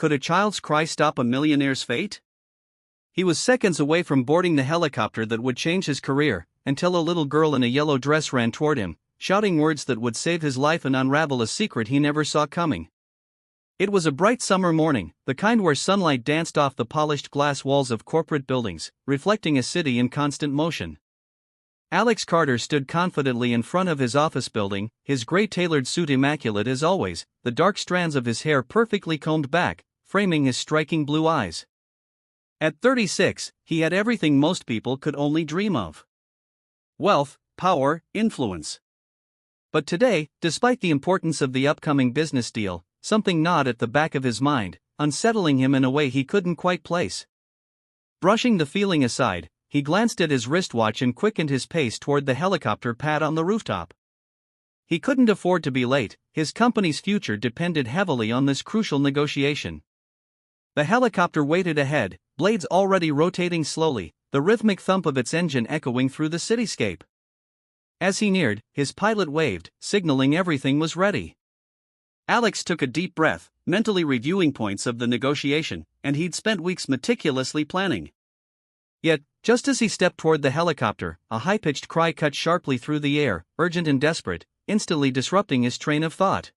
could a child's cry stop a millionaire's fate? He was seconds away from boarding the helicopter that would change his career, until a little girl in a yellow dress ran toward him, shouting words that would save his life and unravel a secret he never saw coming. It was a bright summer morning, the kind where sunlight danced off the polished glass walls of corporate buildings, reflecting a city in constant motion. Alex Carter stood confidently in front of his office building, his gray tailored suit immaculate as always, the dark strands of his hair perfectly combed back, framing his striking blue eyes. At 36, he had everything most people could only dream of: wealth, power, influence. But today, despite the importance of the upcoming business deal, something gnawed at the back of his mind, unsettling him in a way he couldn't quite place. Brushing the feeling aside, he glanced at his wristwatch and quickened his pace toward the helicopter pad on the rooftop. He couldn't afford to be late, his company's future depended heavily on this crucial negotiation. The helicopter waited ahead, blades already rotating slowly, the rhythmic thump of its engine echoing through the cityscape. As he neared, his pilot waved, signaling everything was ready. Alex took a deep breath, mentally reviewing points of the negotiation, and he'd spent weeks meticulously planning. Yet, just as he stepped toward the helicopter, a high-pitched cry cut sharply through the air, urgent and desperate, instantly disrupting his train of thought.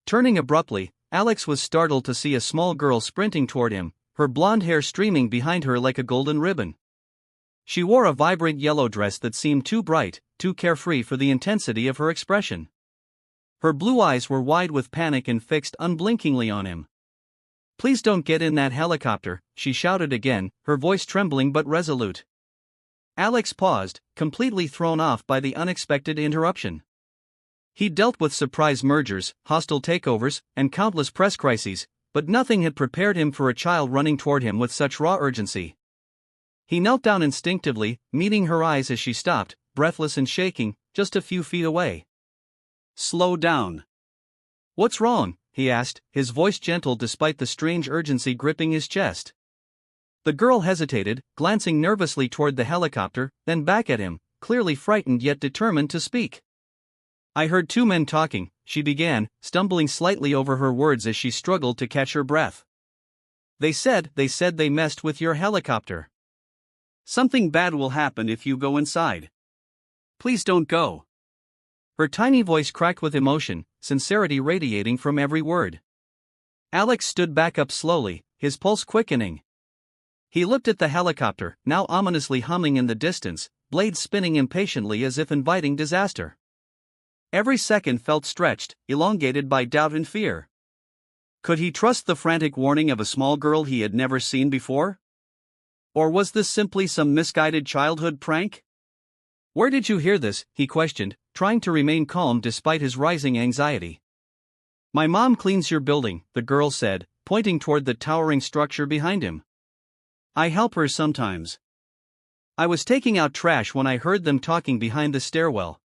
Turning abruptly, Alex was startled to see a small girl sprinting toward him, her blonde hair streaming behind her like a golden ribbon. She wore a vibrant yellow dress that seemed too bright, too carefree for the intensity of her expression. Her blue eyes were wide with panic and fixed unblinkingly on him. "Please don't get in that helicopter," she shouted again, her voice trembling but resolute. Alex paused, completely thrown off by the unexpected interruption. He'd dealt with surprise mergers, hostile takeovers, and countless press crises, but nothing had prepared him for a child running toward him with such raw urgency. He knelt down instinctively, meeting her eyes as she stopped, breathless and shaking, just a few feet away. "Slow down." "What's wrong?" he asked, his voice gentle despite the strange urgency gripping his chest. The girl hesitated, glancing nervously toward the helicopter, then back at him, clearly frightened yet determined to speak. "I heard two men talking," she began, stumbling slightly over her words as she struggled to catch her breath. They said they messed with your helicopter. Something bad will happen if you go inside. Please don't go." Her tiny voice cracked with emotion, sincerity radiating from every word. Alex stood back up slowly, his pulse quickening. He looked at the helicopter, now ominously humming in the distance, blades spinning impatiently as if inviting disaster. Every second felt stretched, elongated by doubt and fear. Could he trust the frantic warning of a small girl he had never seen before? Or was this simply some misguided childhood prank? "Where did you hear this?" he questioned, trying to remain calm despite his rising anxiety. "My mom cleans your building," the girl said, pointing toward the towering structure behind him. "I help her sometimes. I was taking out trash when I heard them talking behind the stairwell.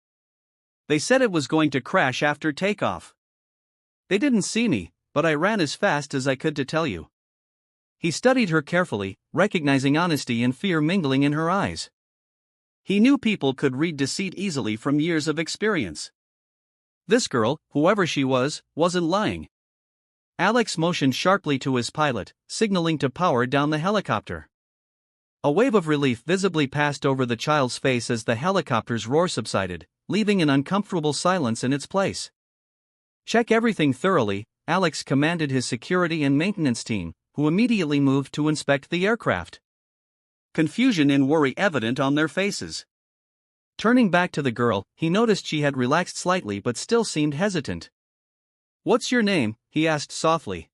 They said it was going to crash after takeoff. They didn't see me, but I ran as fast as I could to tell you." He studied her carefully, recognizing honesty and fear mingling in her eyes. He knew people could read deceit easily from years of experience. This girl, whoever she was, wasn't lying. Alex motioned sharply to his pilot, signaling to power down the helicopter. A wave of relief visibly passed over the child's face as the helicopter's roar subsided, leaving an uncomfortable silence in its place. "Check everything thoroughly," Alex commanded his security and maintenance team, who immediately moved to inspect the aircraft. Confusion and worry evident on their faces. Turning back to the girl, he noticed she had relaxed slightly but still seemed hesitant. "What's your name?" he asked softly.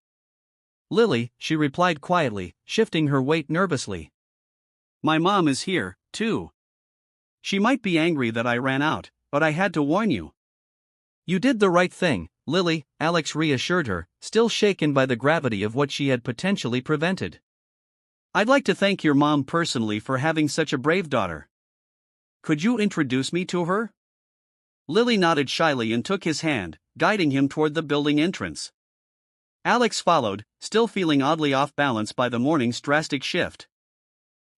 "Lily," she replied quietly, shifting her weight nervously. "My mom is here, too. She might be angry that I ran out, but I had to warn you." "You did the right thing, Lily," Alex reassured her, still shaken by the gravity of what she had potentially prevented. "I'd like to thank your mom personally for having such a brave daughter. Could you introduce me to her?" Lily nodded shyly and took his hand, guiding him toward the building entrance. Alex followed, still feeling oddly off balance by the morning's drastic shift.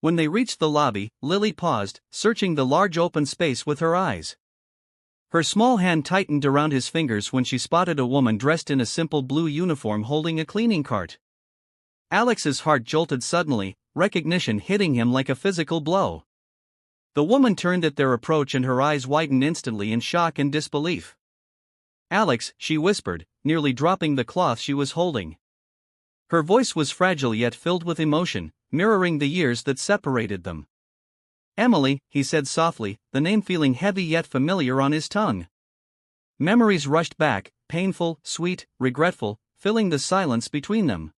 When they reached the lobby, Lily paused, searching the large open space with her eyes. Her small hand tightened around his fingers when she spotted a woman dressed in a simple blue uniform holding a cleaning cart. Alex's heart jolted suddenly, recognition hitting him like a physical blow. The woman turned at their approach and her eyes widened instantly in shock and disbelief. "Alex," she whispered, nearly dropping the cloth she was holding. Her voice was fragile yet filled with emotion, mirroring the years that separated them. "Emily," he said softly, the name feeling heavy yet familiar on his tongue. Memories rushed back, painful, sweet, regretful, filling the silence between them.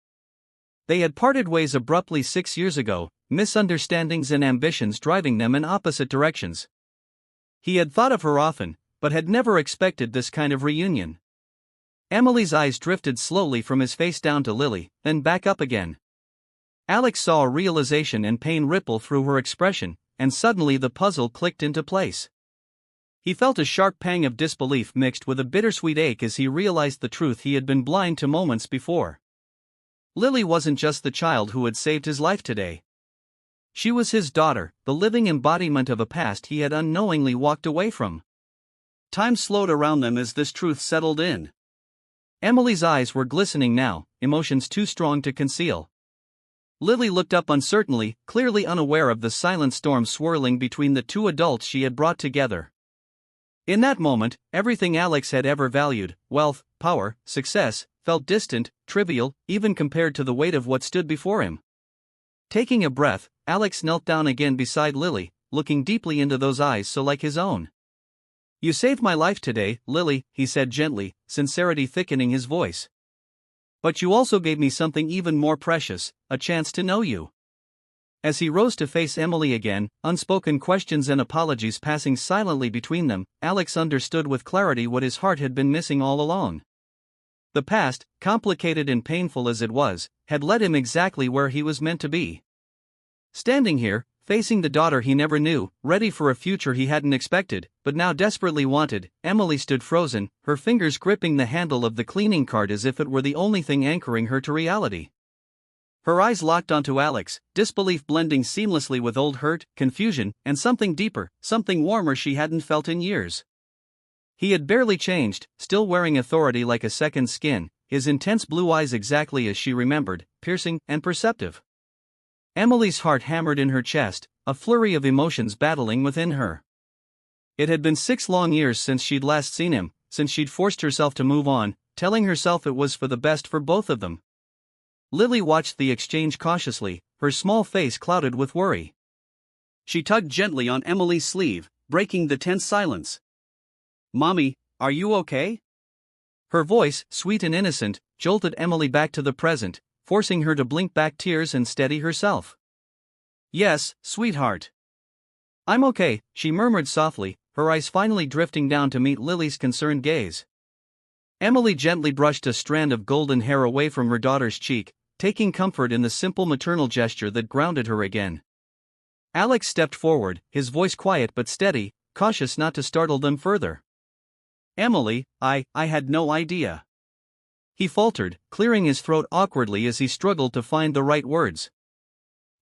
They had parted ways abruptly 6 years ago, misunderstandings and ambitions driving them in opposite directions. He had thought of her often, but had never expected this kind of reunion. Emily's eyes drifted slowly from his face down to Lily, then back up again. Alex saw a realization and pain ripple through her expression, and suddenly the puzzle clicked into place. He felt a sharp pang of disbelief mixed with a bittersweet ache as he realized the truth he had been blind to moments before. Lily wasn't just the child who had saved his life today. She was his daughter, the living embodiment of a past he had unknowingly walked away from. Time slowed around them as this truth settled in. Emily's eyes were glistening now, emotions too strong to conceal. Lily looked up uncertainly, clearly unaware of the silent storm swirling between the two adults she had brought together. In that moment, everything Alex had ever valued, wealth, power, success, felt distant, trivial, even compared to the weight of what stood before him. Taking a breath, Alex knelt down again beside Lily, looking deeply into those eyes so like his own. "You saved my life today, Lily," he said gently, sincerity thickening his voice. "But you also gave me something even more precious, a chance to know you." As he rose to face Emily again, unspoken questions and apologies passing silently between them, Alex understood with clarity what his heart had been missing all along. The past, complicated and painful as it was, had led him exactly where he was meant to be. Standing here, facing the daughter he never knew, ready for a future he hadn't expected, but now desperately wanted, Emily stood frozen, her fingers gripping the handle of the cleaning cart as if it were the only thing anchoring her to reality. Her eyes locked onto Alex, disbelief blending seamlessly with old hurt, confusion, and something deeper, something warmer she hadn't felt in years. He had barely changed, still wearing authority like a second skin, his intense blue eyes exactly as she remembered, piercing and perceptive. Emily's heart hammered in her chest, a flurry of emotions battling within her. It had been 6 long years since she'd last seen him, since she'd forced herself to move on, telling herself it was for the best for both of them. Lily watched the exchange cautiously, her small face clouded with worry. She tugged gently on Emily's sleeve, breaking the tense silence. "Mommy, are you okay?" Her voice, sweet and innocent, jolted Emily back to the present, forcing her to blink back tears and steady herself. "Yes, sweetheart. I'm okay," she murmured softly, her eyes finally drifting down to meet Lily's concerned gaze. Emily gently brushed a strand of golden hair away from her daughter's cheek, taking comfort in the simple maternal gesture that grounded her again. Alex stepped forward, his voice quiet but steady, cautious not to startle them further. "Emily, I had no idea." He faltered, clearing his throat awkwardly as he struggled to find the right words.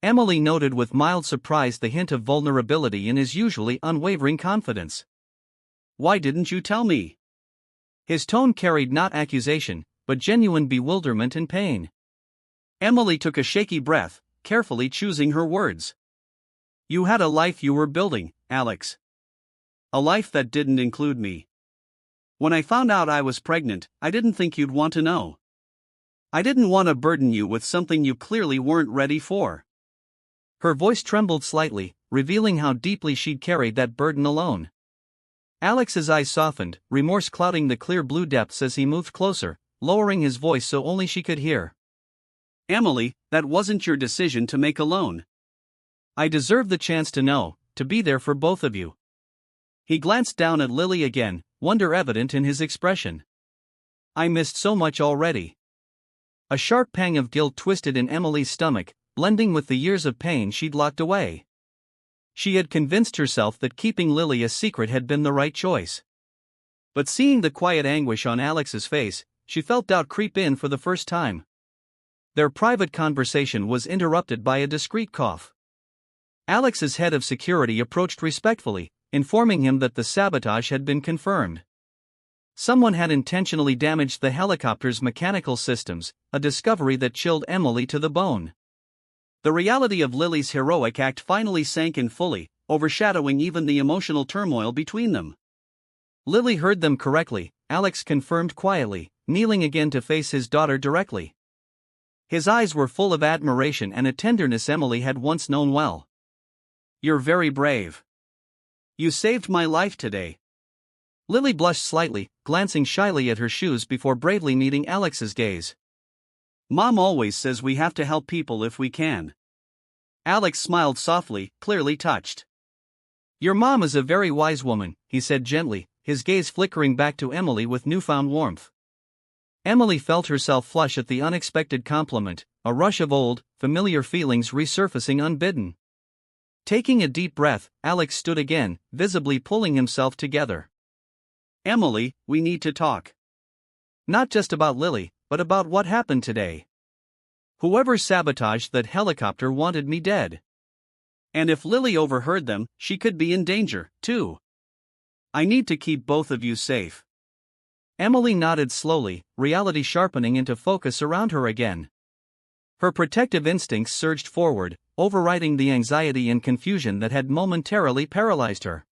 Emily noted with mild surprise the hint of vulnerability in his usually unwavering confidence. "Why didn't you tell me?" His tone carried not accusation, but genuine bewilderment and pain. Emily took a shaky breath, carefully choosing her words. "You had a life you were building, Alex. A life that didn't include me. When I found out I was pregnant, I didn't think you'd want to know. I didn't want to burden you with something you clearly weren't ready for." Her voice trembled slightly, revealing how deeply she'd carried that burden alone. Alex's eyes softened, remorse clouding the clear blue depths as he moved closer, lowering his voice so only she could hear. "Emily, that wasn't your decision to make alone. I deserved the chance to know, to be there for both of you." He glanced down at Lily again, wonder evident in his expression. "I missed so much already." A sharp pang of guilt twisted in Emily's stomach, blending with the years of pain she'd locked away. She had convinced herself that keeping Lily a secret had been the right choice. But seeing the quiet anguish on Alex's face, she felt doubt creep in for the first time. Their private conversation was interrupted by a discreet cough. Alex's head of security approached respectfully, informing him that the sabotage had been confirmed. Someone had intentionally damaged the helicopter's mechanical systems, a discovery that chilled Emily to the bone. The reality of Lily's heroic act finally sank in fully, overshadowing even the emotional turmoil between them. Lily heard them correctly, Alex confirmed quietly, kneeling again to face his daughter directly. His eyes were full of admiration and a tenderness Emily had once known well. "You're very brave. You saved my life today." Lily blushed slightly, glancing shyly at her shoes before bravely meeting Alex's gaze. "Mom always says we have to help people if we can." Alex smiled softly, clearly touched. "Your mom is a very wise woman," he said gently, his gaze flickering back to Emily with newfound warmth. Emily felt herself flush at the unexpected compliment, a rush of old, familiar feelings resurfacing unbidden. Taking a deep breath, Alex stood again, visibly pulling himself together. "Emily, we need to talk. Not just about Lily, but about what happened today. Whoever sabotaged that helicopter wanted me dead. And if Lily overheard them, she could be in danger, too. I need to keep both of you safe." Emily nodded slowly, reality sharpening into focus around her again. Her protective instincts surged forward, overriding the anxiety and confusion that had momentarily paralyzed her.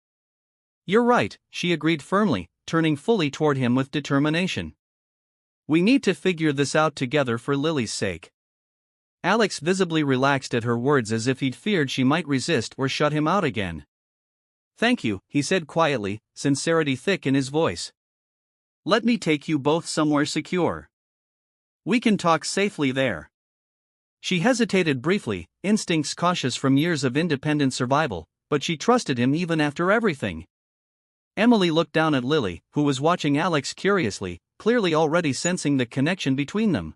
"You're right," she agreed firmly, turning fully toward him with determination. "We need to figure this out together for Lily's sake." Alex visibly relaxed at her words as if he'd feared she might resist or shut him out again. "Thank you," he said quietly, sincerity thick in his voice. "Let me take you both somewhere secure. We can talk safely there." She hesitated briefly, instincts cautious from years of independent survival, but she trusted him even after everything. Emily looked down at Lily, who was watching Alex curiously, clearly already sensing the connection between them.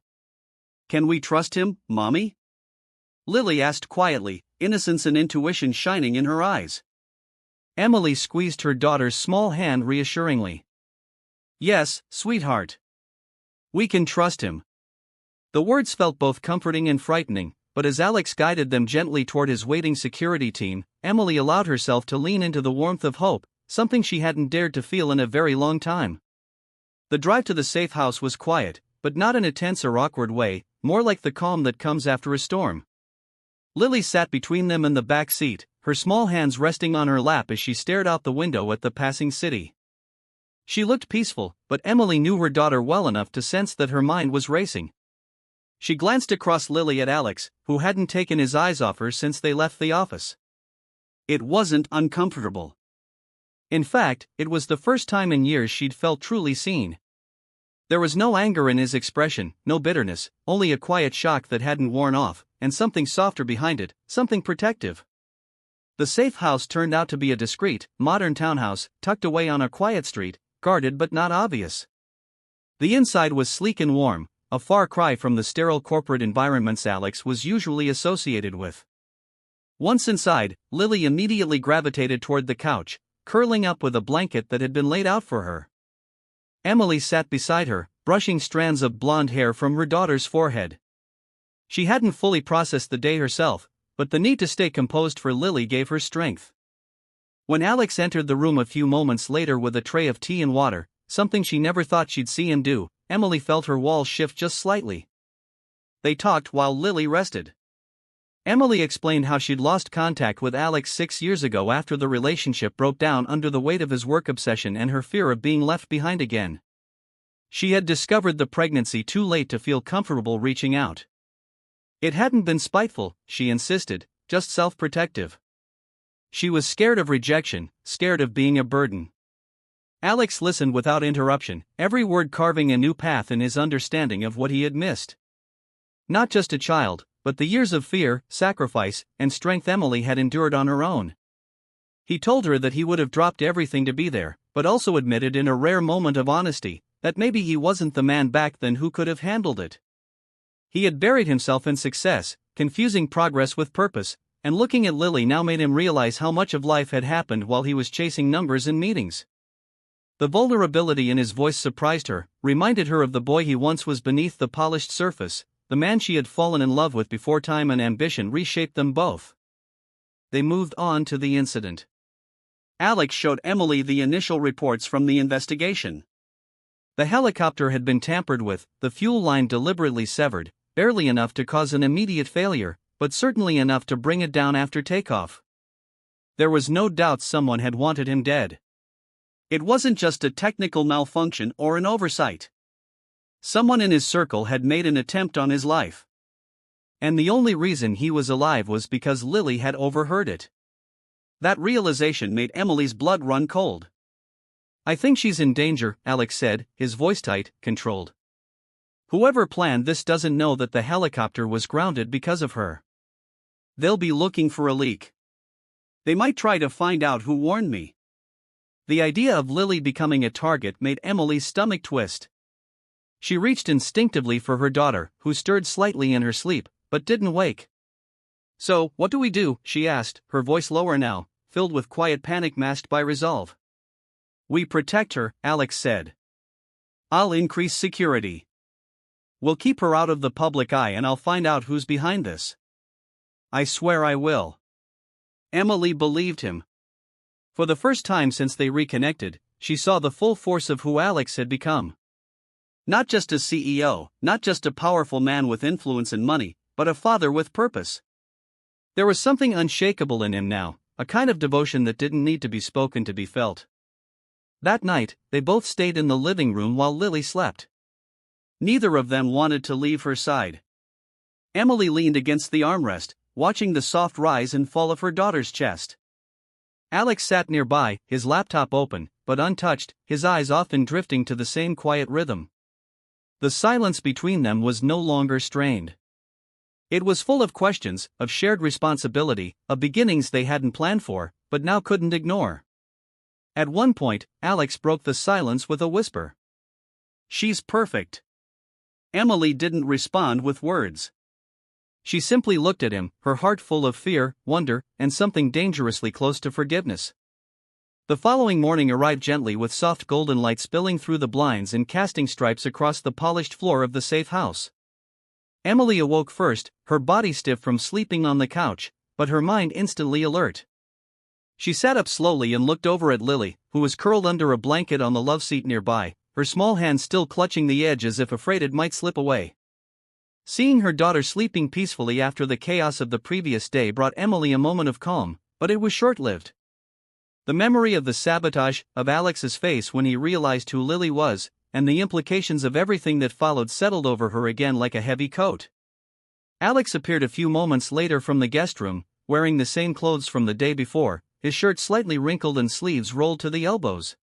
"Can we trust him, Mommy?" Lily asked quietly, innocence and intuition shining in her eyes. Emily squeezed her daughter's small hand reassuringly. "Yes, sweetheart. We can trust him." The words felt both comforting and frightening, but as Alex guided them gently toward his waiting security team, Emily allowed herself to lean into the warmth of hope, something she hadn't dared to feel in a very long time. The drive to the safe house was quiet, but not in a tense or awkward way, more like the calm that comes after a storm. Lily sat between them in the back seat, her small hands resting on her lap as she stared out the window at the passing city. She looked peaceful, but Emily knew her daughter well enough to sense that her mind was racing. She glanced across Lily at Alex, who hadn't taken his eyes off her since they left the office. It wasn't uncomfortable. In fact, it was the first time in years she'd felt truly seen. There was no anger in his expression, no bitterness, only a quiet shock that hadn't worn off, and something softer behind it, something protective. The safe house turned out to be a discreet, modern townhouse, tucked away on a quiet street, guarded but not obvious. The inside was sleek and warm, a far cry from the sterile corporate environments Alex was usually associated with. Once inside, Lily immediately gravitated toward the couch, curling up with a blanket that had been laid out for her. Emily sat beside her, brushing strands of blonde hair from her daughter's forehead. She hadn't fully processed the day herself, but the need to stay composed for Lily gave her strength. When Alex entered the room a few moments later with a tray of tea and water, something she never thought she'd see him do, Emily felt her walls shift just slightly. They talked while Lily rested. Emily explained how she'd lost contact with Alex 6 years ago after the relationship broke down under the weight of his work obsession and her fear of being left behind again. She had discovered the pregnancy too late to feel comfortable reaching out. It hadn't been spiteful, she insisted, just self-protective. She was scared of rejection, scared of being a burden. Alex listened without interruption, every word carving a new path in his understanding of what he had missed. Not just a child, but the years of fear, sacrifice, and strength Emily had endured on her own. He told her that he would have dropped everything to be there, but also admitted in a rare moment of honesty that maybe he wasn't the man back then who could have handled it. He had buried himself in success, confusing progress with purpose, and looking at Lily now made him realize how much of life had happened while he was chasing numbers in meetings. The vulnerability in his voice surprised her, reminded her of the boy he once was beneath the polished surface, the man she had fallen in love with before time and ambition reshaped them both. They moved on to the incident. Alex showed Emily the initial reports from the investigation. The helicopter had been tampered with, the fuel line deliberately severed, barely enough to cause an immediate failure, but certainly enough to bring it down after takeoff. There was no doubt someone had wanted him dead. It wasn't just a technical malfunction or an oversight. Someone in his circle had made an attempt on his life. And the only reason he was alive was because Lily had overheard it. That realization made Emily's blood run cold. "I think she's in danger," Alex said, his voice tight, controlled. "Whoever planned this doesn't know that the helicopter was grounded because of her. They'll be looking for a leak. They might try to find out who warned me." The idea of Lily becoming a target made Emily's stomach twist. She reached instinctively for her daughter, who stirred slightly in her sleep, but didn't wake. "So, what do we do?" she asked, her voice lower now, filled with quiet panic masked by resolve. "We protect her," Alex said. "I'll increase security. We'll keep her out of the public eye and I'll find out who's behind this. I swear I will." Emily believed him. For the first time since they reconnected, she saw the full force of who Alex had become. Not just a CEO, not just a powerful man with influence and money, but a father with purpose. There was something unshakable in him now, a kind of devotion that didn't need to be spoken to be felt. That night, they both stayed in the living room while Lily slept. Neither of them wanted to leave her side. Emily leaned against the armrest, watching the soft rise and fall of her daughter's chest. Alex sat nearby, his laptop open, but untouched, his eyes often drifting to the same quiet rhythm. The silence between them was no longer strained. It was full of questions, of shared responsibility, of beginnings they hadn't planned for, but now couldn't ignore. At one point, Alex broke the silence with a whisper. "She's perfect." Emily didn't respond with words. She simply looked at him, her heart full of fear, wonder, and something dangerously close to forgiveness. The following morning arrived gently with soft golden light spilling through the blinds and casting stripes across the polished floor of the safe house. Emily awoke first, her body stiff from sleeping on the couch, but her mind instantly alert. She sat up slowly and looked over at Lily, who was curled under a blanket on the love seat nearby, her small hand still clutching the edge as if afraid it might slip away. Seeing her daughter sleeping peacefully after the chaos of the previous day brought Emily a moment of calm, but it was short-lived. The memory of the sabotage, of Alex's face when he realized who Lily was, and the implications of everything that followed settled over her again like a heavy coat. Alex appeared a few moments later from the guest room, wearing the same clothes from the day before, his shirt slightly wrinkled and sleeves rolled to the elbows.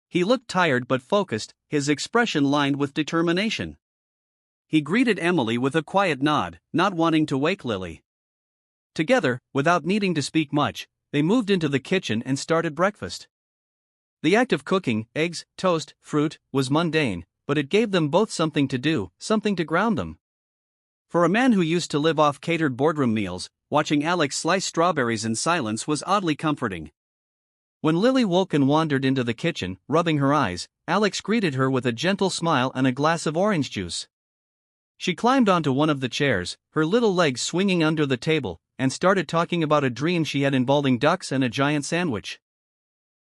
He looked tired but focused, his expression lined with determination. He greeted Emily with a quiet nod, not wanting to wake Lily. Together, without needing to speak much, they moved into the kitchen and started breakfast. The act of cooking, eggs, toast, fruit, was mundane, but it gave them both something to do, something to ground them. For a man who used to live off catered boardroom meals, watching Alex slice strawberries in silence was oddly comforting. When Lily woke and wandered into the kitchen, rubbing her eyes, Alex greeted her with a gentle smile and a glass of orange juice. She climbed onto one of the chairs, her little legs swinging under the table, and started talking about a dream she had involving ducks and a giant sandwich.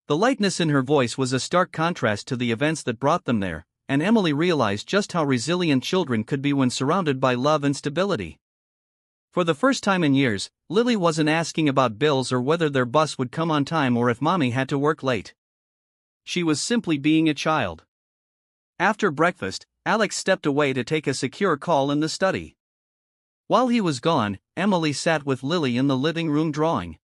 The lightness in her voice was a stark contrast to the events that brought them there, and Emily realized just how resilient children could be when surrounded by love and stability. For the first time in years, Lily wasn't asking about bills or whether their bus would come on time or if mommy had to work late. She was simply being a child. After breakfast, Alex stepped away to take a secure call in the study. While he was gone, Emily sat with Lily in the living room drawing.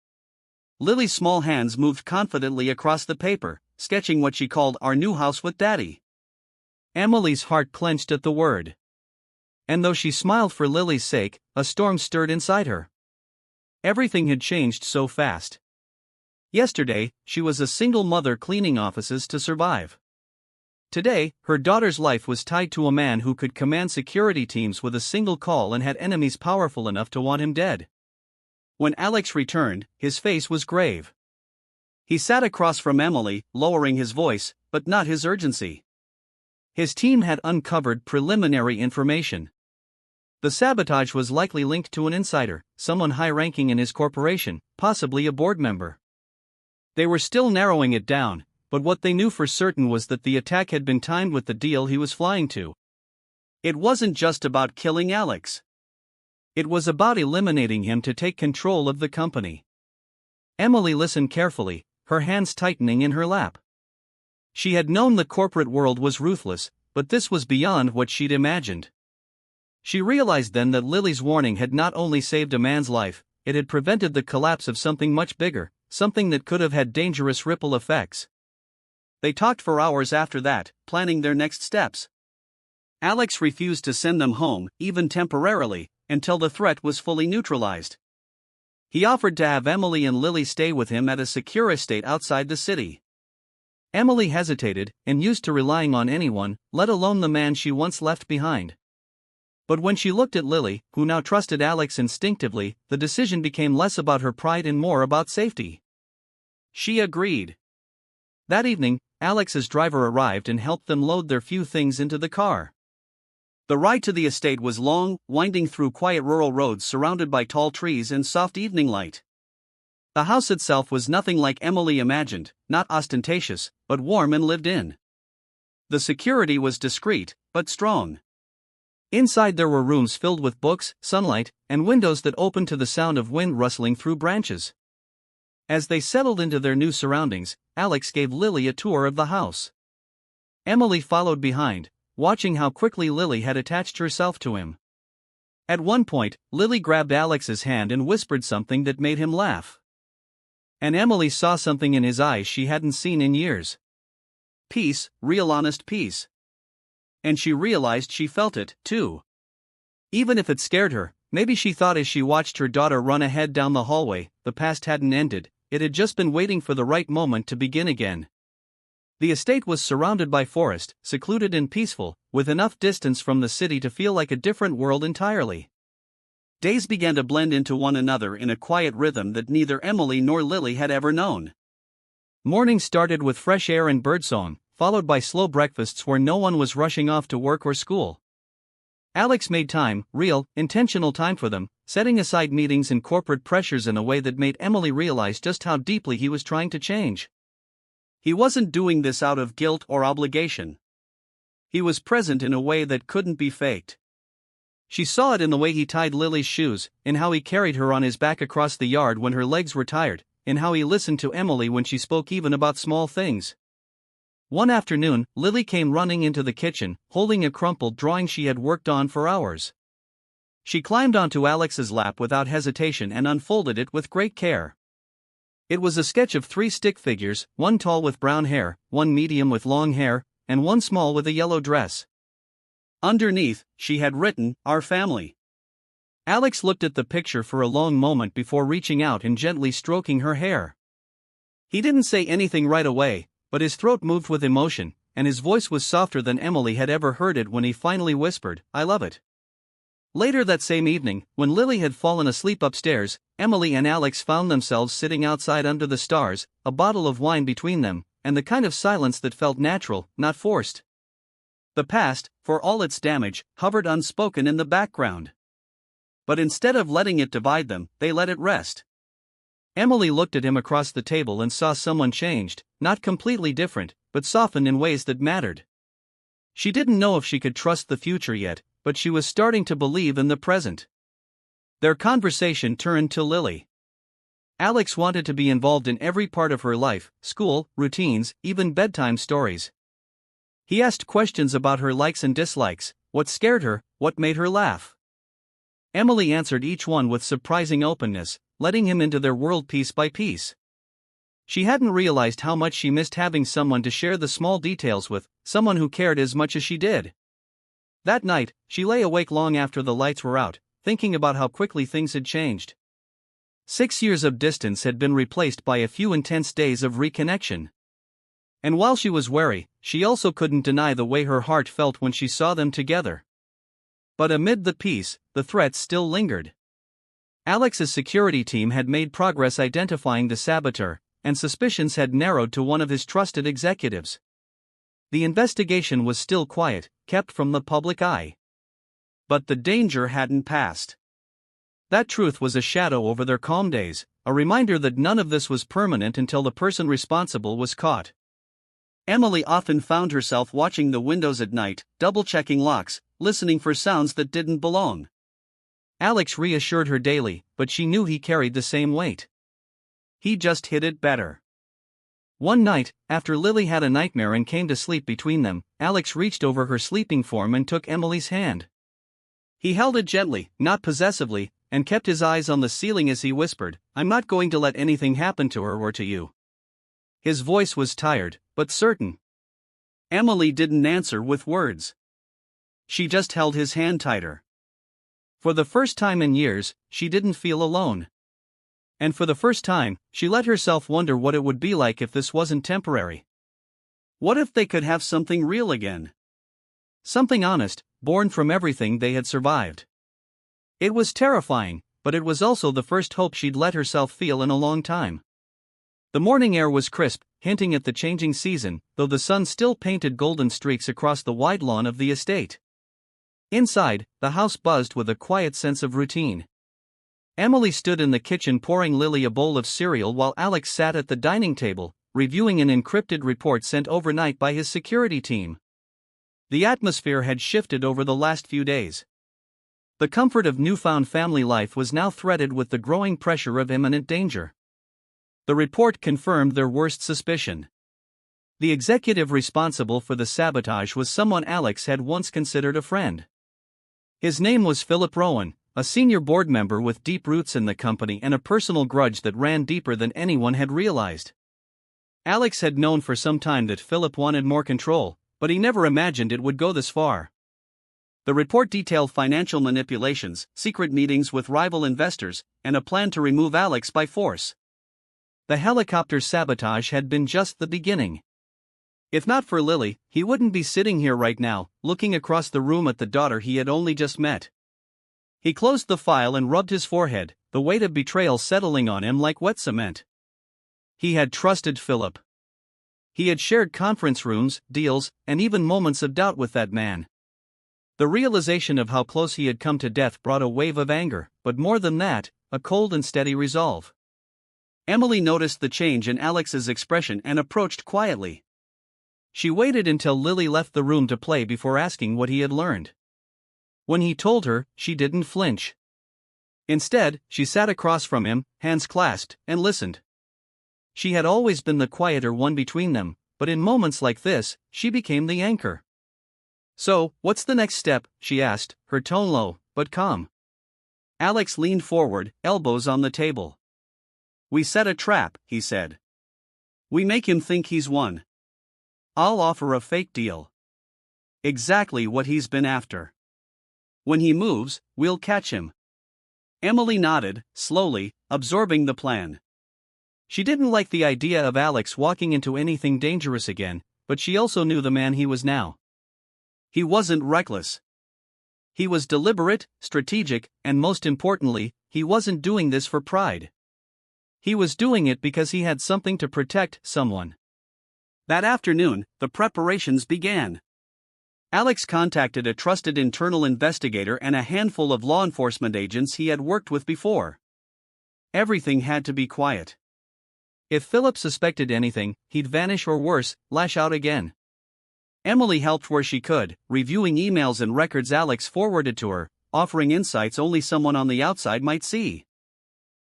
Lily's small hands moved confidently across the paper, sketching what she called "our new house with Daddy." Emily's heart clenched at the word. And though she smiled for Lily's sake, a storm stirred inside her. Everything had changed so fast. Yesterday, she was a single mother cleaning offices to survive. Today, her daughter's life was tied to a man who could command security teams with a single call and had enemies powerful enough to want him dead. When Alex returned, his face was grave. He sat across from Emily, lowering his voice, but not his urgency. His team had uncovered preliminary information. The sabotage was likely linked to an insider, someone high-ranking in his corporation, possibly a board member. They were still narrowing it down, but what they knew for certain was that the attack had been timed with the deal he was flying to. It wasn't just about killing Alex. It was about eliminating him to take control of the company. Emily listened carefully, her hands tightening in her lap. She had known the corporate world was ruthless, but this was beyond what she'd imagined. She realized then that Lily's warning had not only saved a man's life, it had prevented the collapse of something much bigger, something that could have had dangerous ripple effects. They talked for hours after that, planning their next steps. Alex refused to send them home, even temporarily, until the threat was fully neutralized. He offered to have Emily and Lily stay with him at a secure estate outside the city. Emily hesitated, and used to relying on anyone, let alone the man she once left behind. But when she looked at Lily, who now trusted Alex instinctively, the decision became less about her pride and more about safety. She agreed. That evening, Alex's driver arrived and helped them load their few things into the car. The ride to the estate was long, winding through quiet rural roads surrounded by tall trees and soft evening light. The house itself was nothing like Emily imagined, not ostentatious, but warm and lived in. The security was discreet, but strong. Inside there were rooms filled with books, sunlight, and windows that opened to the sound of wind rustling through branches. As they settled into their new surroundings, Alex gave Lily a tour of the house. Emily followed behind, watching how quickly Lily had attached herself to him. At one point, Lily grabbed Alex's hand and whispered something that made him laugh. And Emily saw something in his eyes she hadn't seen in years. Peace, real honest peace. And she realized she felt it, too. Even if it scared her, maybe she thought as she watched her daughter run ahead down the hallway, the past hadn't ended, it had just been waiting for the right moment to begin again. The estate was surrounded by forest, secluded and peaceful, with enough distance from the city to feel like a different world entirely. Days began to blend into one another in a quiet rhythm that neither Emily nor Lily had ever known. Mornings started with fresh air and birdsong, followed by slow breakfasts where no one was rushing off to work or school. Alex made time, real, intentional time for them, setting aside meetings and corporate pressures in a way that made Emily realize just how deeply he was trying to change. He wasn't doing this out of guilt or obligation. He was present in a way that couldn't be faked. She saw it in the way he tied Lily's shoes, in how he carried her on his back across the yard when her legs were tired, in how he listened to Emily when she spoke even about small things. One afternoon, Lily came running into the kitchen, holding a crumpled drawing she had worked on for hours. She climbed onto Alex's lap without hesitation and unfolded it with great care. It was a sketch of 3 stick figures, one tall with brown hair, one medium with long hair, and one small with a yellow dress. Underneath, she had written, "Our family." Alex looked at the picture for a long moment before reaching out and gently stroking her hair. He didn't say anything right away, but his throat moved with emotion, and his voice was softer than Emily had ever heard it when he finally whispered, "I love it." Later that same evening, when Lily had fallen asleep upstairs, Emily and Alex found themselves sitting outside under the stars, a bottle of wine between them, and the kind of silence that felt natural, not forced. The past, for all its damage, hovered unspoken in the background. But instead of letting it divide them, they let it rest. Emily looked at him across the table and saw someone changed, not completely different, but softened in ways that mattered. She didn't know if she could trust the future yet, but she was starting to believe in the present. Their conversation turned to Lily. Alex wanted to be involved in every part of her life, school, routines, even bedtime stories. He asked questions about her likes and dislikes, what scared her, what made her laugh. Emily answered each one with surprising openness, letting him into their world piece by piece. She hadn't realized how much she missed having someone to share the small details with, someone who cared as much as she did. That night, she lay awake long after the lights were out, thinking about how quickly things had changed. 6 years of distance had been replaced by a few intense days of reconnection. And while she was wary, she also couldn't deny the way her heart felt when she saw them together. But amid the peace, the threats still lingered. Alex's security team had made progress identifying the saboteur, and suspicions had narrowed to one of his trusted executives. The investigation was still quiet, kept from the public eye. But the danger hadn't passed. That truth was a shadow over their calm days, a reminder that none of this was permanent until the person responsible was caught. Emily often found herself watching the windows at night, double-checking locks, listening for sounds that didn't belong. Alex reassured her daily, but she knew he carried the same weight. He just hid it better. One night, after Lily had a nightmare and came to sleep between them, Alex reached over her sleeping form and took Emily's hand. He held it gently, not possessively, and kept his eyes on the ceiling as he whispered, "I'm not going to let anything happen to her or to you." His voice was tired, but certain. Emily didn't answer with words. She just held his hand tighter. For the first time in years, she didn't feel alone. And for the first time, she let herself wonder what it would be like if this wasn't temporary. What if they could have something real again? Something honest, born from everything they had survived. It was terrifying, but it was also the first hope she'd let herself feel in a long time. The morning air was crisp, hinting at the changing season, though the sun still painted golden streaks across the wide lawn of the estate. Inside, the house buzzed with a quiet sense of routine. Emily stood in the kitchen pouring Lily a bowl of cereal while Alex sat at the dining table, reviewing an encrypted report sent overnight by his security team. The atmosphere had shifted over the last few days. The comfort of newfound family life was now threaded with the growing pressure of imminent danger. The report confirmed their worst suspicion. The executive responsible for the sabotage was someone Alex had once considered a friend. His name was Philip Rowan, a senior board member with deep roots in the company and a personal grudge that ran deeper than anyone had realized. Alex had known for some time that Philip wanted more control, but he never imagined it would go this far. The report detailed financial manipulations, secret meetings with rival investors, and a plan to remove Alex by force. The helicopter sabotage had been just the beginning. If not for Lily, he wouldn't be sitting here right now, looking across the room at the daughter he had only just met. He closed the file and rubbed his forehead, the weight of betrayal settling on him like wet cement. He had trusted Philip. He had shared conference rooms, deals, and even moments of doubt with that man. The realization of how close he had come to death brought a wave of anger, but more than that, a cold and steady resolve. Emily noticed the change in Alex's expression and approached quietly. She waited until Lily left the room to play before asking what he had learned. When he told her, she didn't flinch. Instead, she sat across from him, hands clasped, and listened. She had always been the quieter one between them, but in moments like this, she became the anchor. "So, what's the next step?" she asked, her tone low, but calm. Alex leaned forward, elbows on the table. "We set a trap," he said. "We make him think he's won. I'll offer a fake deal. Exactly what he's been after. When he moves, we'll catch him." Emily nodded, slowly, absorbing the plan. She didn't like the idea of Alex walking into anything dangerous again, but she also knew the man he was now. He wasn't reckless. He was deliberate, strategic, and most importantly, he wasn't doing this for pride. He was doing it because he had something to protect, someone. That afternoon, the preparations began. Alex contacted a trusted internal investigator and a handful of law enforcement agents he had worked with before. Everything had to be quiet. If Philip suspected anything, he'd vanish or worse, lash out again. Emily helped where she could, reviewing emails and records Alex forwarded to her, offering insights only someone on the outside might see.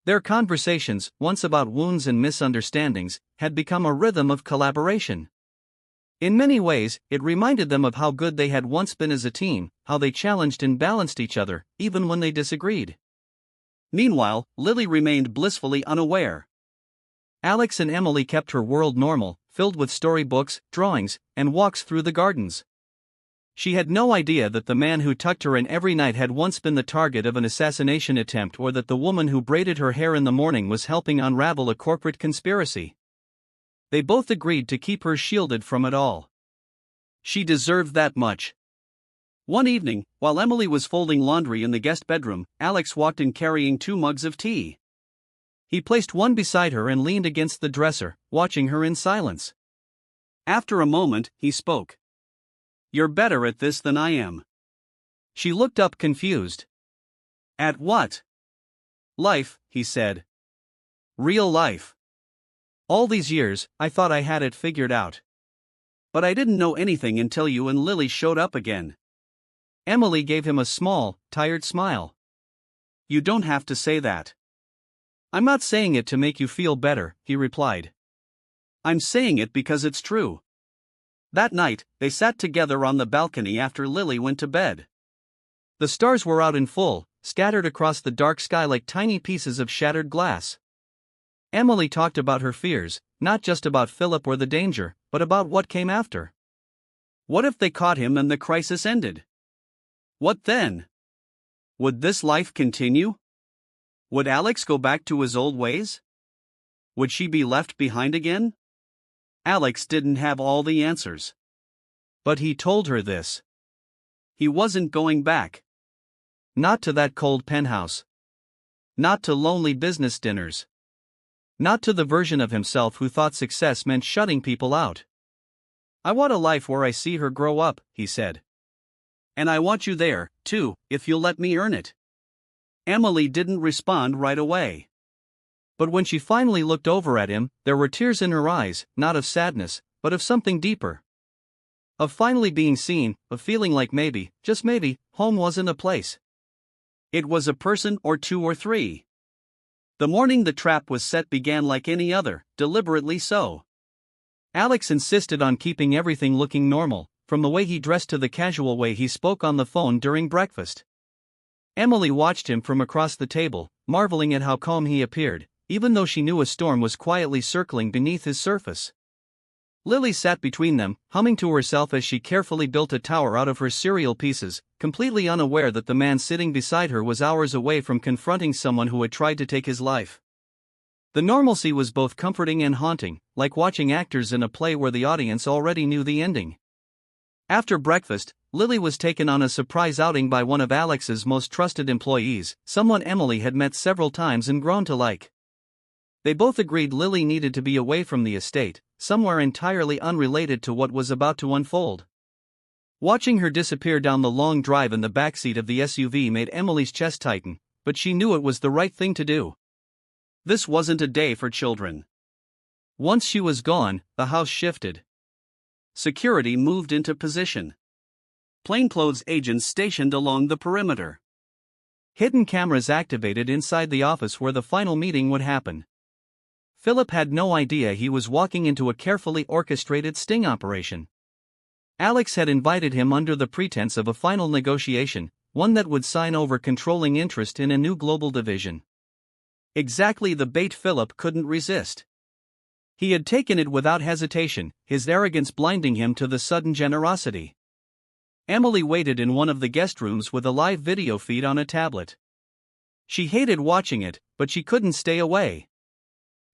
Their conversations, once about wounds and misunderstandings, had become a rhythm of collaboration. In many ways, it reminded them of how good they had once been as a team, how they challenged and balanced each other, even when they disagreed. Meanwhile, Lily remained blissfully unaware. Alex and Emily kept her world normal, filled with storybooks, drawings, and walks through the gardens. She had no idea that the man who tucked her in every night had once been the target of an assassination attempt, or that the woman who braided her hair in the morning was helping unravel a corporate conspiracy. They both agreed to keep her shielded from it all. She deserved that much. One evening, while Emily was folding laundry in the guest bedroom, Alex walked in carrying 2 mugs of tea. He placed one beside her and leaned against the dresser, watching her in silence. After a moment, he spoke. "You're better at this than I am." She looked up confused. "At what?" "Life," he said. "Real life. All these years, I thought I had it figured out. But I didn't know anything until you and Lily showed up again. Emily gave him a small, tired smile. You don't have to say that. I'm not saying it to make you feel better, he replied. I'm saying it because it's true. That night, they sat together on the balcony after Lily went to bed. The stars were out in full, scattered across the dark sky like tiny pieces of shattered glass. Emily talked about her fears, not just about Philip or the danger, but about what came after. What if they caught him and the crisis ended? What then? Would this life continue? Would Alex go back to his old ways? Would she be left behind again? Alex didn't have all the answers. But he told her this. He wasn't going back. Not to that cold penthouse. Not to lonely business dinners. Not to the version of himself who thought success meant shutting people out. I want a life where I see her grow up, he said. And I want you there, too, if you'll let me earn it. Emily didn't respond right away. But when she finally looked over at him, there were tears in her eyes, not of sadness, but of something deeper. Of finally being seen, of feeling like maybe, just maybe, home wasn't a place. It was a person or two or three. The morning the trap was set began like any other, deliberately so. Alex insisted on keeping everything looking normal, from the way he dressed to the casual way he spoke on the phone during breakfast. Emily watched him from across the table, marveling at how calm he appeared, even though she knew a storm was quietly circling beneath his surface. Lily sat between them, humming to herself as she carefully built a tower out of her cereal pieces, completely unaware that the man sitting beside her was hours away from confronting someone who had tried to take his life. The normalcy was both comforting and haunting, like watching actors in a play where the audience already knew the ending. After breakfast, Lily was taken on a surprise outing by one of Alex's most trusted employees, someone Emily had met several times and grown to like. They both agreed Lily needed to be away from the estate, somewhere entirely unrelated to what was about to unfold. Watching her disappear down the long drive in the backseat of the SUV made Emily's chest tighten, but she knew it was the right thing to do. This wasn't a day for children. Once she was gone, the house shifted. Security moved into position. Plainclothes agents stationed along the perimeter. Hidden cameras activated inside the office where the final meeting would happen. Philip had no idea he was walking into a carefully orchestrated sting operation. Alex had invited him under the pretense of a final negotiation, one that would sign over controlling interest in a new global division. Exactly the bait Philip couldn't resist. He had taken it without hesitation, his arrogance blinding him to the sudden generosity. Emily waited in one of the guest rooms with a live video feed on a tablet. She hated watching it, but she couldn't stay away.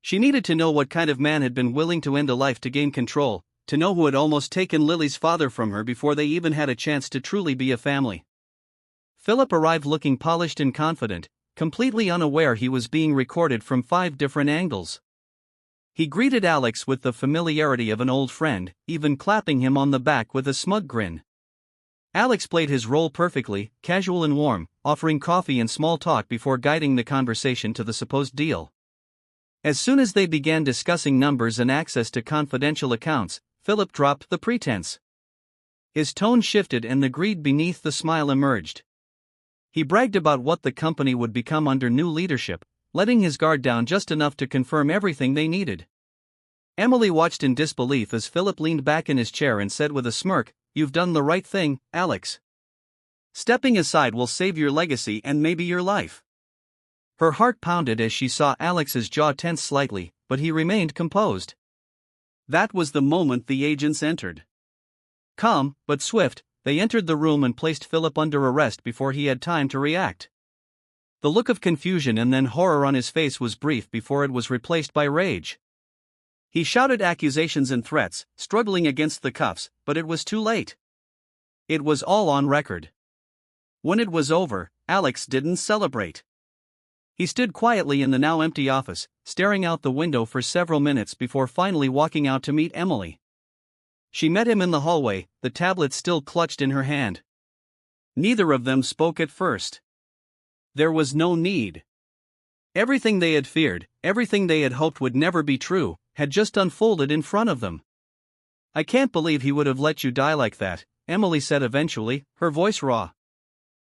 She needed to know what kind of man had been willing to end a life to gain control, to know who had almost taken Lily's father from her before they even had a chance to truly be a family. Philip arrived looking polished and confident, completely unaware he was being recorded from 5 different angles. He greeted Alex with the familiarity of an old friend, even clapping him on the back with a smug grin. Alex played his role perfectly, casual and warm, offering coffee and small talk before guiding the conversation to the supposed deal. As soon as they began discussing numbers and access to confidential accounts, Philip dropped the pretense. His tone shifted and the greed beneath the smile emerged. He bragged about what the company would become under new leadership, letting his guard down just enough to confirm everything they needed. Emily watched in disbelief as Philip leaned back in his chair and said with a smirk, "You've done the right thing, Alex. Stepping aside will save your legacy and maybe your life." Her heart pounded as she saw Alex's jaw tense slightly, but he remained composed. That was the moment the agents entered. Calm, but swift, they entered the room and placed Philip under arrest before he had time to react. The look of confusion and then horror on his face was brief before it was replaced by rage. He shouted accusations and threats, struggling against the cuffs, but it was too late. It was all on record. When it was over, Alex didn't celebrate. He stood quietly in the now empty office, staring out the window for several minutes before finally walking out to meet Emily. She met him in the hallway, the tablet still clutched in her hand. Neither of them spoke at first. There was no need. Everything they had feared, everything they had hoped would never be true, had just unfolded in front of them. I can't believe he would have let you die like that, Emily said eventually, her voice raw.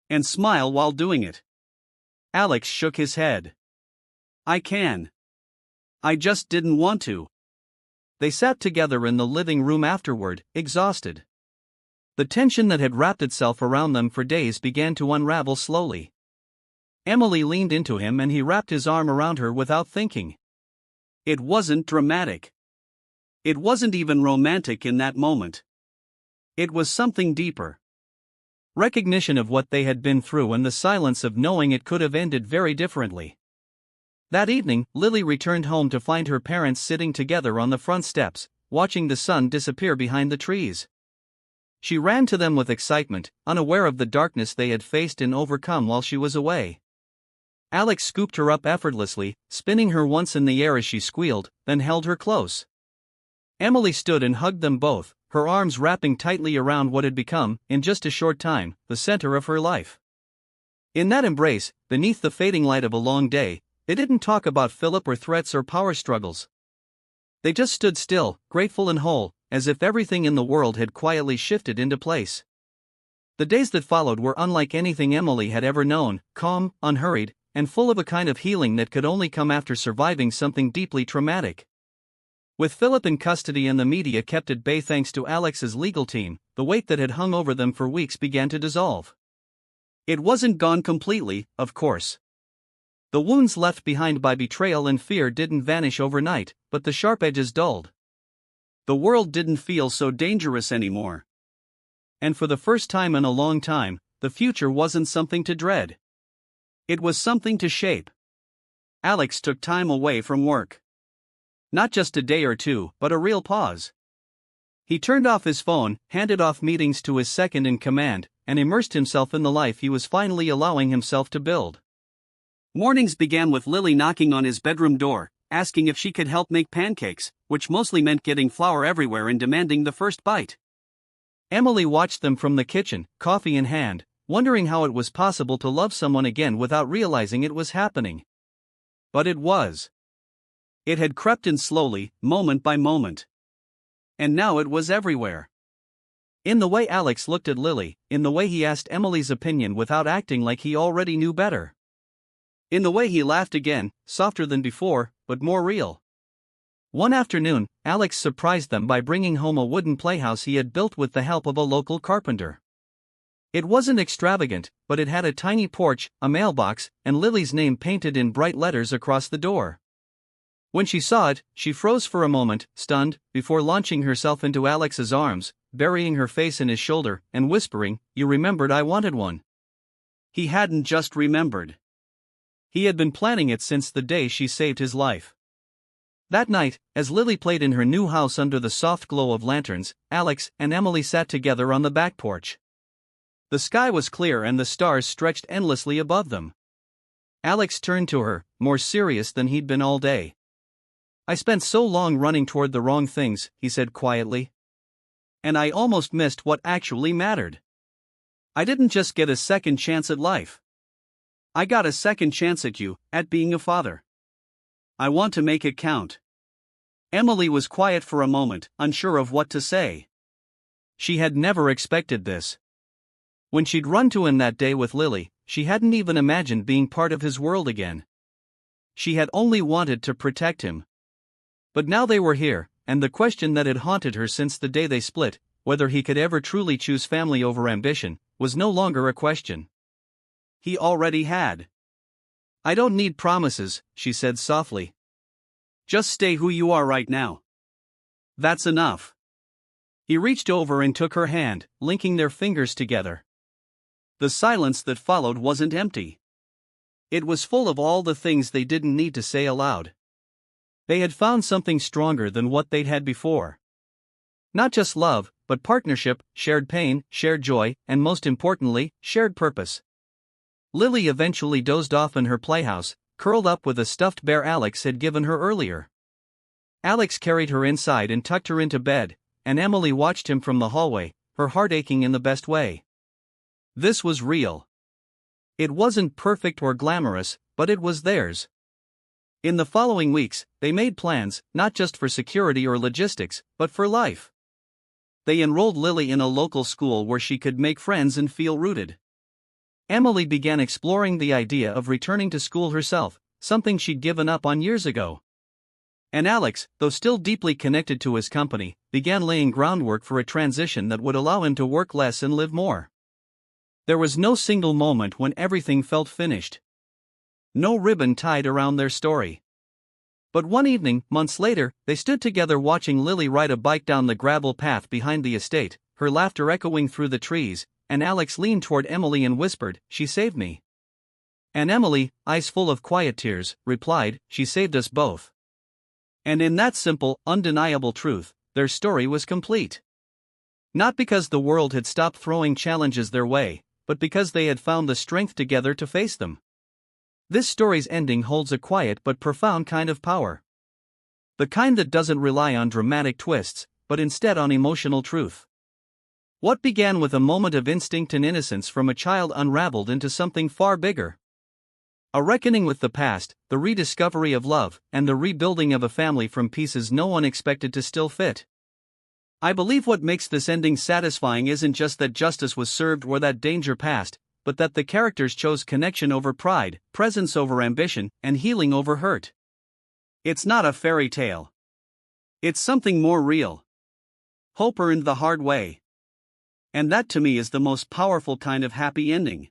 And smile while doing it. Alex shook his head. I can. I just didn't want to. They sat together in the living room afterward, exhausted. The tension that had wrapped itself around them for days began to unravel slowly. Emily leaned into him and he wrapped his arm around her without thinking. It wasn't dramatic. It wasn't even romantic in that moment. It was something deeper. Recognition of what they had been through and the silence of knowing it could have ended very differently. That evening, Lily returned home to find her parents sitting together on the front steps, watching the sun disappear behind the trees. She ran to them with excitement, unaware of the darkness they had faced and overcome while she was away. Alex scooped her up effortlessly, spinning her once in the air as she squealed, then held her close. Emily stood and hugged them both, her arms wrapping tightly around what had become, in just a short time, the center of her life. In that embrace, beneath the fading light of a long day, they didn't talk about Philip or threats or power struggles. They just stood still, grateful and whole, as if everything in the world had quietly shifted into place. The days that followed were unlike anything Emily had ever known, calm, unhurried, and full of a kind of healing that could only come after surviving something deeply traumatic. With Philip in custody and the media kept at bay thanks to Alex's legal team, the weight that had hung over them for weeks began to dissolve. It wasn't gone completely, of course. The wounds left behind by betrayal and fear didn't vanish overnight, but the sharp edges dulled. The world didn't feel so dangerous anymore. And for the first time in a long time, the future wasn't something to dread. It was something to shape. Alex took time away from work. Not just a day or two, but a real pause. He turned off his phone, handed off meetings to his second-in-command, and immersed himself in the life he was finally allowing himself to build. Mornings began with Lily knocking on his bedroom door, asking if she could help make pancakes, which mostly meant getting flour everywhere and demanding the first bite. Emily watched them from the kitchen, coffee in hand, wondering how it was possible to love someone again without realizing it was happening. But it was. It had crept in slowly, moment by moment. And now it was everywhere. In the way Alex looked at Lily, in the way he asked Emily's opinion without acting like he already knew better. In the way he laughed again, softer than before, but more real. One afternoon, Alex surprised them by bringing home a wooden playhouse he had built with the help of a local carpenter. It wasn't extravagant, but it had a tiny porch, a mailbox, and Lily's name painted in bright letters across the door. When she saw it, she froze for a moment, stunned, before launching herself into Alex's arms, burying her face in his shoulder, and whispering, "You remembered I wanted one." He hadn't just remembered. He had been planning it since the day she saved his life. That night, as Lily played in her new house under the soft glow of lanterns, Alex and Emily sat together on the back porch. The sky was clear and the stars stretched endlessly above them. Alex turned to her, more serious than he'd been all day. "I spent so long running toward the wrong things," he said quietly. "And I almost missed what actually mattered. I didn't just get a second chance at life. I got a second chance at you, at being a father. I want to make it count." Emily was quiet for a moment, unsure of what to say. She had never expected this. When she'd run to him that day with Lily, she hadn't even imagined being part of his world again. She had only wanted to protect him. But now they were here, and the question that had haunted her since the day they split, whether he could ever truly choose family over ambition, was no longer a question. He already had. "I don't need promises," she said softly. "Just stay who you are right now. That's enough." He reached over and took her hand, linking their fingers together. The silence that followed wasn't empty. It was full of all the things they didn't need to say aloud. They had found something stronger than what they'd had before. Not just love, but partnership, shared pain, shared joy, and most importantly, shared purpose. Lily eventually dozed off in her playhouse, curled up with a stuffed bear Alex had given her earlier. Alex carried her inside and tucked her into bed, and Emily watched him from the hallway, her heart aching in the best way. This was real. It wasn't perfect or glamorous, but it was theirs. In the following weeks, they made plans, not just for security or logistics, but for life. they enrolled Lily in a local school where she could make friends and feel rooted. Emily began exploring the idea of returning to school herself, something she'd given up on years ago. And Alex, though still deeply connected to his company, began laying groundwork for a transition that would allow him to work less and live more. There was no single moment when everything felt finished. No ribbon tied around their story. But one evening, months later, they stood together watching Lily ride a bike down the gravel path behind the estate, her laughter echoing through the trees, and Alex leaned toward Emily and whispered, "She saved me." And Emily, eyes full of quiet tears, replied, "She saved us both." And in that simple, undeniable truth, their story was complete. Not because the world had stopped throwing challenges their way, but because they had found the strength together to face them. This story's ending holds a quiet but profound kind of power. The kind that doesn't rely on dramatic twists, but instead on emotional truth. What began with a moment of instinct and innocence from a child unraveled into something far bigger. A reckoning with the past, the rediscovery of love, and the rebuilding of a family from pieces no one expected to still fit. I believe what makes this ending satisfying isn't just that justice was served or that danger passed, but that the characters chose connection over pride, presence over ambition, and healing over hurt. It's not a fairy tale. It's something more real. Hope earned the hard way. And that to me is the most powerful kind of happy ending.